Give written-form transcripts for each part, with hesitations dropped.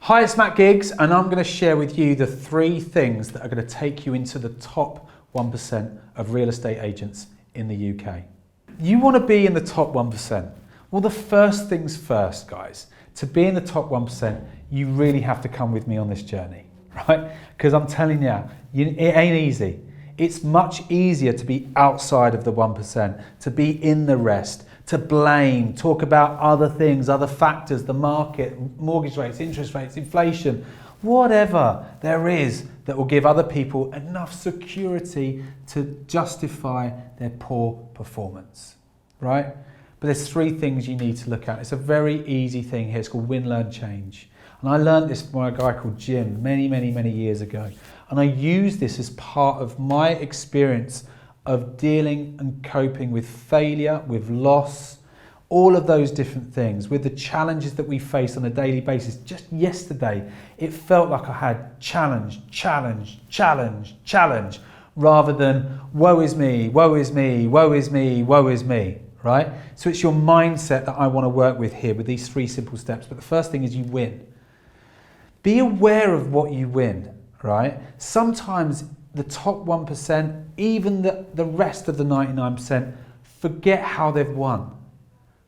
Hi, it's Matt Giggs, and I'm going to share with you the 3 things that are going to take you into the top 1% of real estate agents in the UK. You want to be in the top 1%. Well, the first things first, guys. To be in the top 1%, you really have to come with me on this journey, right? Because I'm telling you, it ain't easy. It's much easier to be outside of the 1%, to be in the rest, to blame, talk about other things, other factors, the market, mortgage rates, interest rates, inflation, whatever there is that will give other people enough security to justify their poor performance, right? But there's 3 things you need to look at. It's a very easy thing here. It's called Win, Learn, Change. And I learned this from a guy called Jim many years ago. And I use this as part of my experience of dealing and coping with failure, with loss, all of those different things, with the challenges that we face on a daily basis. Just yesterday, it felt like I had challenge, rather than woe is me, woe is me, woe is me, woe is me, right? So it's your mindset that I want to work with here with these 3 simple steps. But the first thing is you win. Be aware of what you win, right? Sometimes the top 1%, even the rest of the 99%, forget how they've won,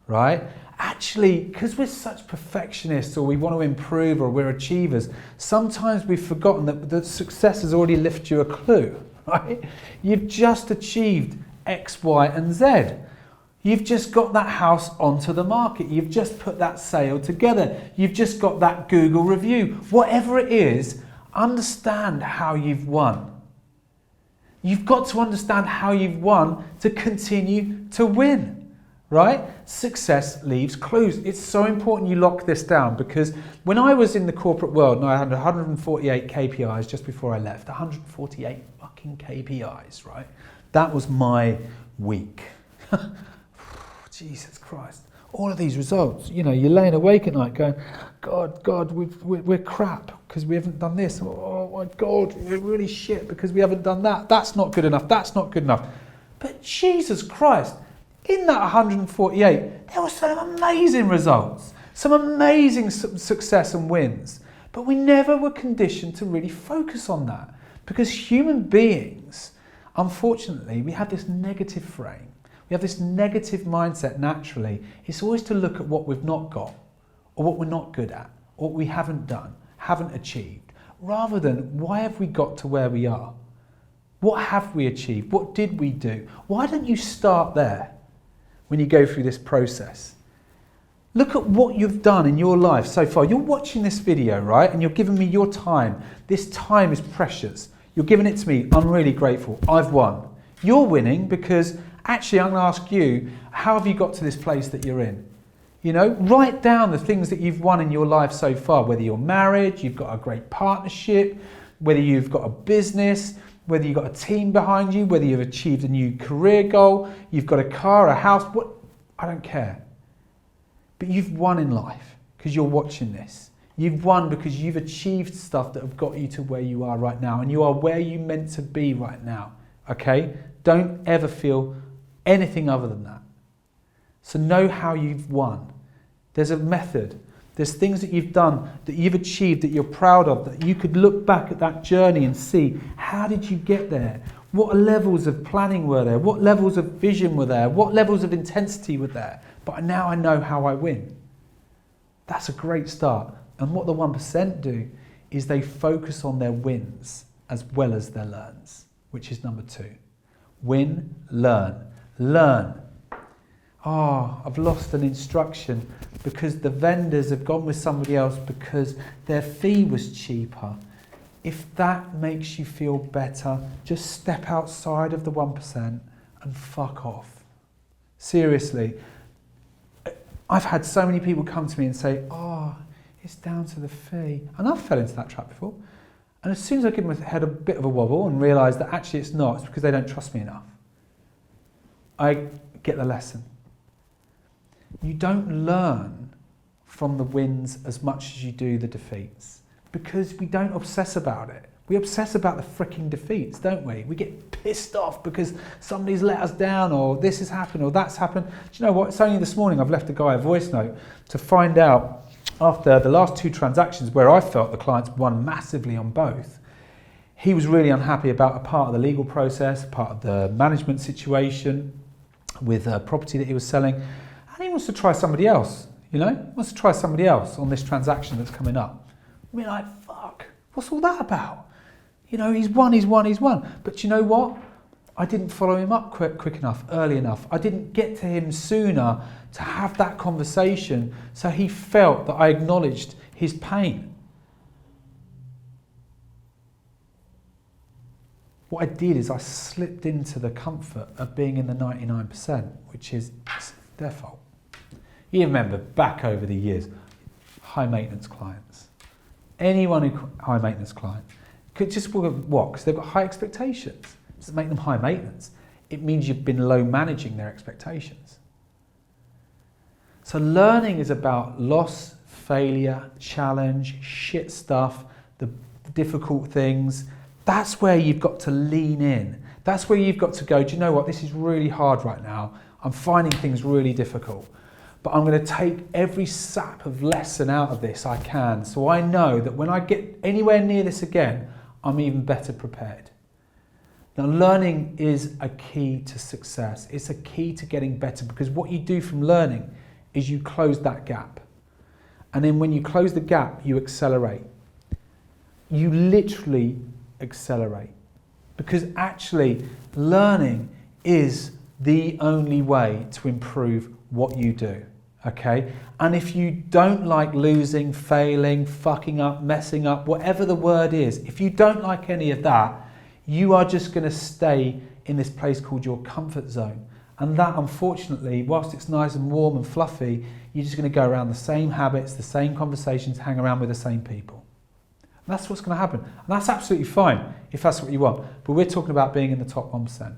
right? Actually, because we're such perfectionists, or we want to improve, or we're achievers, sometimes we've forgotten that the success has already left you a clue, right? You've just achieved X, Y, and Z. You've just got that house onto the market. You've just put that sale together. You've just got that Google review. Whatever it is, understand how you've won. You've got to understand how you've won to continue to win, right? Success leaves clues. It's so important you lock this down, because when I was in the corporate world, and I had 148 KPIs just before I left, 148 fucking KPIs, right? That was my week. Jesus Christ. All of these results, you know, you're laying awake at night going, God, we're crap because we haven't done this. Oh my God, we're really shit because we haven't done that. That's not good enough. That's not good enough. But Jesus Christ, in that 148, there were some amazing results, some amazing success and wins. But we never were conditioned to really focus on that, because human beings, unfortunately, we have this negative frame. We have this negative mindset naturally. It's always to look at what we've not got, or what we're not good at, or what we haven't done, haven't achieved, rather than why have we got to where we are? What have we achieved? What did we do? Why don't you start there when you go through this process? Look at what you've done in your life so far. You're watching this video, right? And you're giving me your time. This time is precious. You're giving it to me. I'm really grateful. I've won. You're winning because actually, I'm going to ask you, how have you got to this place that you're in? You know, write down the things that you've won in your life so far, whether you're married, you've got a great partnership, whether you've got a business, whether you've got a team behind you, whether you've achieved a new career goal, you've got a car, a house, I don't care. But you've won in life because you're watching this. You've won because you've achieved stuff that have got you to where you are right now, and you are where you're meant to be right now, okay? Don't ever feel anything other than that. So know how you've won. There's a method. There's things that you've done, that you've achieved, that you're proud of, that you could look back at that journey and see, how did you get there? What levels of planning were there? What levels of vision were there? What levels of intensity were there? But now I know how I win. That's a great start. And what the 1% do is they focus on their wins as well as their learns, which is number 2. Win, learn. Learn. Oh, I've lost an instruction because the vendors have gone with somebody else because their fee was cheaper. If that makes you feel better, just step outside of the 1% and fuck off. Seriously. I've had so many people come to me and say, oh, it's down to the fee. And I've fell into that trap before. And as soon as I give my head a bit of a wobble and realise that actually it's not, it's because they don't trust me enough. I get the lesson. You don't learn from the wins as much as you do the defeats, because we don't obsess about it. We obsess about the freaking defeats, don't we? We get pissed off because somebody's let us down, or this has happened, or that's happened. Do you know what? It's only this morning I've left a guy a voice note to find out after the last 2 transactions where I felt the clients won massively on both, he was really unhappy about a part of the legal process, a part of the management situation with a property that he was selling, and he wants to try somebody else, you know? He wants to try somebody else on this transaction that's coming up. I mean, like, fuck, what's all that about? You know, he's won. But you know what? I didn't follow him up quick enough, early enough. I didn't get to him sooner to have that conversation so he felt that I acknowledged his pain. What I did is I slipped into the comfort of being in the 99%, which is their fault. You remember back over the years, high maintenance clients. Anyone who high maintenance client could just what? Because they've got high expectations. Does it make them high maintenance? It means you've been low managing their expectations. So learning is about loss, failure, challenge, shit stuff, the difficult things. That's where you've got to lean in. That's where you've got to go, do you know what, this is really hard right now. I'm finding things really difficult. But I'm going to take every sap of lesson out of this I can, so I know that when I get anywhere near this again, I'm even better prepared. Now, learning is a key to success. It's a key to getting better, because what you do from learning is you close that gap. And then when you close the gap, you accelerate. You literally accelerate. Because actually, learning is the only way to improve what you do. Okay? And if you don't like losing, failing, fucking up, messing up, whatever the word is, if you don't like any of that, you are just going to stay in this place called your comfort zone. And that, unfortunately, whilst it's nice and warm and fluffy, you're just going to go around the same habits, the same conversations, hang around with the same people. And that's what's going to happen. And that's absolutely fine if that's what you want. But we're talking about being in the top 1%.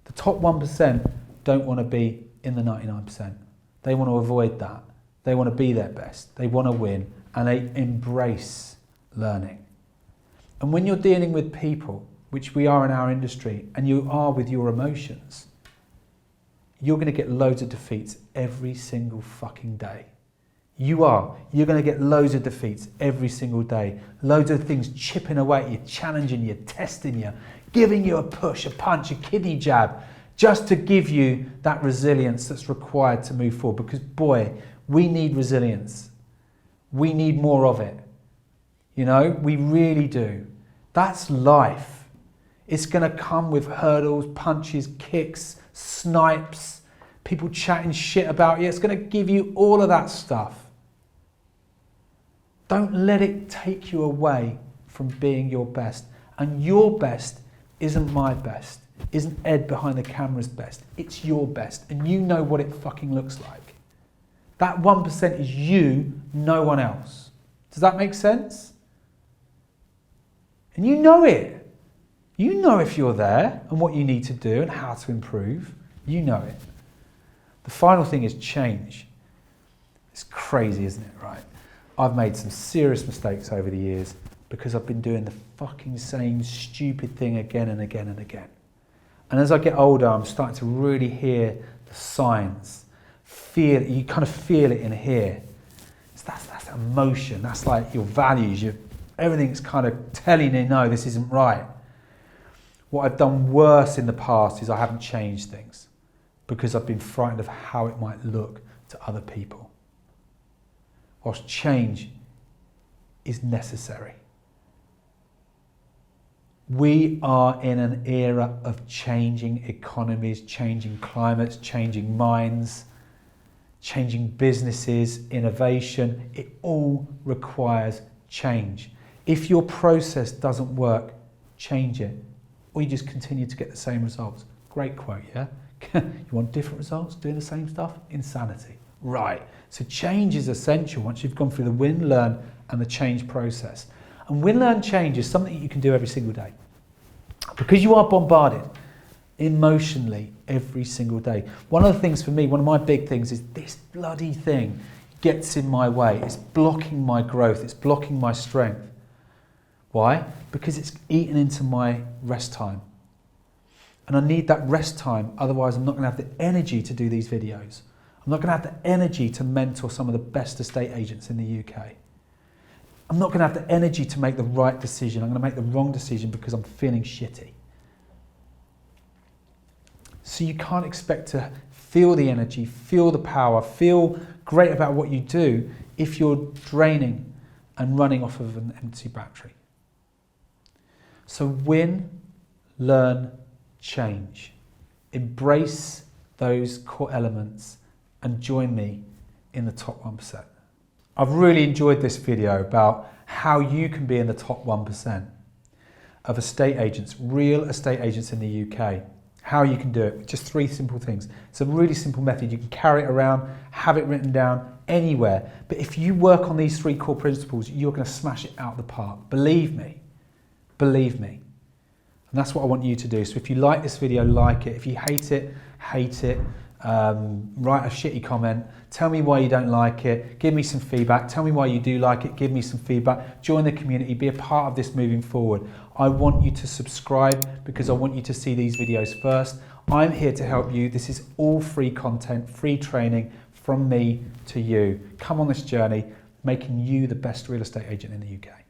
The top 1% don't want to be in the 99%. They want to avoid that. They want to be their best. They want to win. And they embrace learning. And when you're dealing with people, which we are in our industry, and you are with your emotions, you're going to get loads of defeats every single fucking day. You are. You're going to get loads of defeats every single day. Loads of things chipping away at you, challenging you, testing you, giving you a push, a punch, a kidney jab, just to give you that resilience that's required to move forward. Because boy, we need resilience. We need more of it. You know, we really do. That's life. It's going to come with hurdles, punches, kicks, snipes, people chatting shit about you. It's going to give you all of that stuff. Don't let it take you away from being your best. And your best isn't my best. Isn't Ed behind the camera's best. It's your best. And you know what it fucking looks like. That 1% is you, no one else. Does that make sense? And you know it. You know if you're there and what you need to do and how to improve. You know it. The final thing is change. It's crazy, isn't it, right? I've made some serious mistakes over the years because I've been doing the fucking same stupid thing again and again and again. And as I get older, I'm starting to really hear the signs. You kind of feel it in here. So that's emotion. That's like your values. Everything's kind of telling you, no, this isn't right. What I've done worse in the past is I haven't changed things because I've been frightened of how it might look to other people. Whilst change is necessary. We are in an era of changing economies, changing climates, changing minds, changing businesses, innovation. It all requires change. If your process doesn't work, change it. Or you just continue to get the same results. Great quote, yeah? You want different results, doing the same stuff? Insanity. Right. So change is essential once you've gone through the win, learn, and the change process. And win, learn, change is something you can do every single day. Because you are bombarded emotionally every single day. One of the things for me, one of my big things is this bloody thing gets in my way. It's blocking my growth. It's blocking my strength. Why? Because it's eaten into my rest time. And I need that rest time, otherwise I'm not going to have the energy to do these videos. I'm not going to have the energy to mentor some of the best estate agents in the UK. I'm not going to have the energy to make the right decision. I'm going to make the wrong decision because I'm feeling shitty. So you can't expect to feel the energy, feel the power, feel great about what you do if you're draining and running off of an empty battery. So win, learn, change. Embrace those core elements and join me in the top 1%. I've really enjoyed this video about how you can be in the top 1% of estate agents, real estate agents in the UK. How you can do it with just 3 simple things. It's a really simple method. You can carry it around, have it written down anywhere. But if you work on these 3 core principles, you're going to smash it out of the park. Believe me. Believe me. And that's what I want you to do. So if you like this video, like it. If you hate it, hate it. Write a shitty comment. Tell me why you don't like it. Give me some feedback. Tell me why you do like it. Give me some feedback. Join the community. Be a part of this moving forward. I want you to subscribe because I want you to see these videos first. I'm here to help you. This is all free content, free training from me to you. Come on this journey, making you the best real estate agent in the UK.